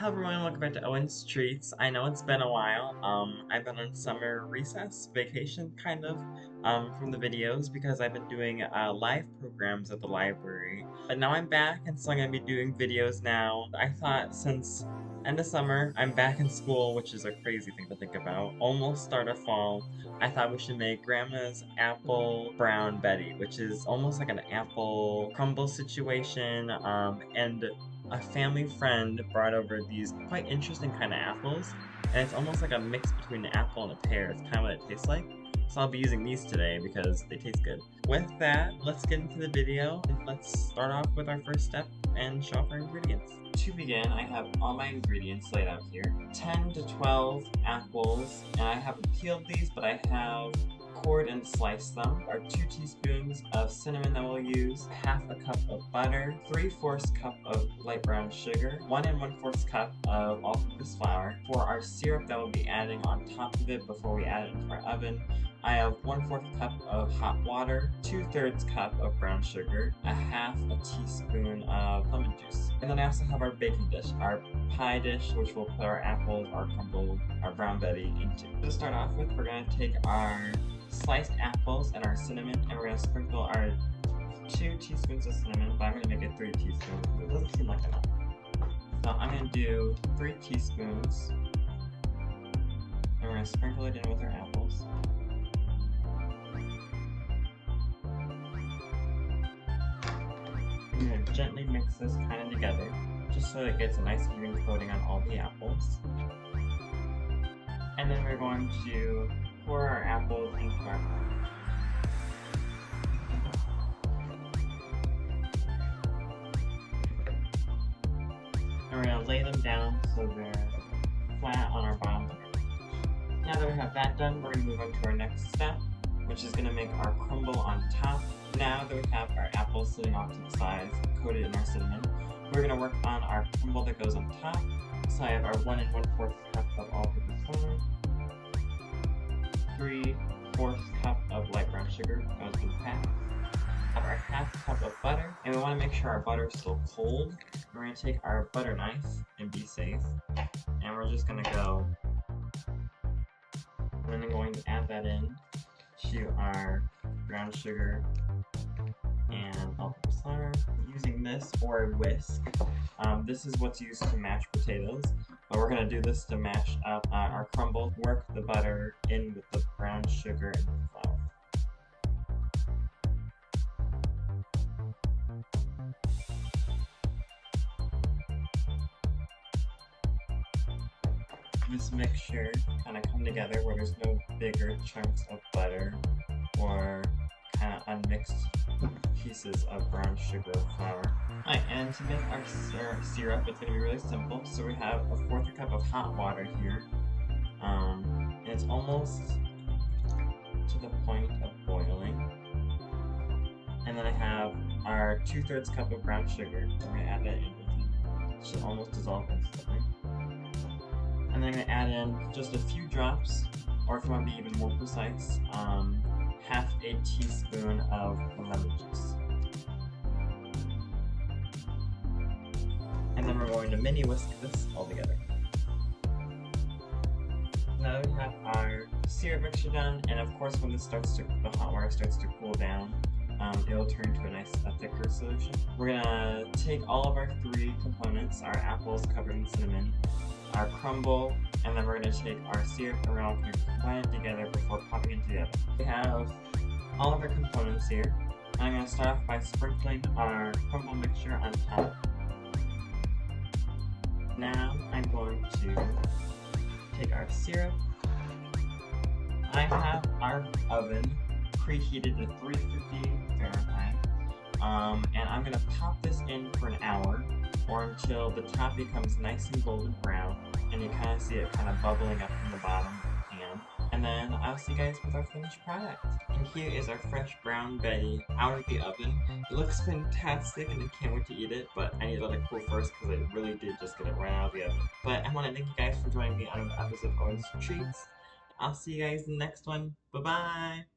Hello everyone, welcome back to Owen's Treats. I know it's been a while. I've been on summer recess, vacation kind of, from the videos because I've been doing live programs at the library. But now I'm back and so I'm going to be doing videos now. I thought since end of summer, I'm back in school, which is a crazy thing to think about. Almost start of fall. I thought we should make Grandma's Apple Brown Betty, which is almost like an apple crumble situation, and a family friend brought over these quite interesting kind of apples, and it's almost like a mix between an apple and a pear. It's kind of what it tastes like. So I'll be using these today because they taste good. With that, let's get into the video and let's start off with our first step and show off our ingredients. To begin, I have all my ingredients laid out here. 10 to 12 apples, and I haven't peeled these, but I have cored and sliced them. Our 2 teaspoons of cinnamon that we'll use, half a cup of butter, 3/4 cup of light brown sugar, 1 1/4 cup of all-purpose flour. For our syrup that we'll be adding on top of it before we add it into our oven, I have 1/4 cup of hot water, 2/3 cup of brown sugar, a half a teaspoon of lemon juice. And then I also have our baking dish, our pie dish, which we'll put our apples, our crumble, our brown betty into. To start off with, we're going to take our sliced apples and our cinnamon, and we're going to sprinkle our 2 teaspoons of cinnamon, but I'm going to make it 3 teaspoons. It doesn't seem like enough. So I'm going to do 3 teaspoons, and we're going to sprinkle it in with our apples. I'm going to gently mix this kind of together, just so it gets a nice even coating on all the apples. And then we're going to pour our apples into our pot. And we're going to lay them down so they're flat on our bottom. Now that we have that done, we're going to move on to our next step, which is going to make our crumble on top. Now that we have our apples sitting off to the sides, coated in our cinnamon, we're going to work on our crumble that goes on top. So I have our 1 1/4 cup of all-purpose flour, 3/4 cup of light brown sugar, goes in half. Have our half cup of butter, and we want to make sure our butter is still cold. We're going to take our butter knife and be safe, and we're just going to go, and then going to add that in to our brown sugar and all-purpose flour. Using this or a whisk. This is what's used to mash potatoes, but we're going to do this to mash up our crumble. Work the butter in with the brown sugar and the flour. This mixture kind of come together where there's no bigger chunks of butter or kind of unmixed pieces of brown sugar or flour. Alright, and to make our syrup, it's going to be really simple. So we have a 1/4 cup of hot water here, and it's almost to the point of boiling. And then I have our 2/3 cup of brown sugar. We're going to add that in with it. It should almost dissolve instantly. And then I'm going to add in just a few drops, or if you want to be even more precise, half a teaspoon of lemon juice. And then we're going to mini whisk this all together. Now that we have our syrup mixture done, and of course when this starts to, the hot water starts to cool down, it'll turn to a thicker solution. We're gonna take all of our 3 components, our apples covered in cinnamon, our crumble, and then we're going to take our syrup and we're going to combine it together before popping it together. We have all of our components here. I'm going to start off by sprinkling our crumble mixture on top. Now I'm going to take our syrup. I have our oven preheated to 350 Fahrenheit, and I'm going to pop this in for an hour, or until the top becomes nice and golden brown, and you kind of see it kind of bubbling up from the bottom of the pan. And then I'll see you guys with our finished product. And here is our fresh brown betty out of the oven. It looks fantastic and I can't wait to eat it, but I need to let it cool first because I really did just get it right out of the oven. But I want to thank you guys for joining me on another episode of Owen's Treats. I'll see you guys in the next one. Bye-bye!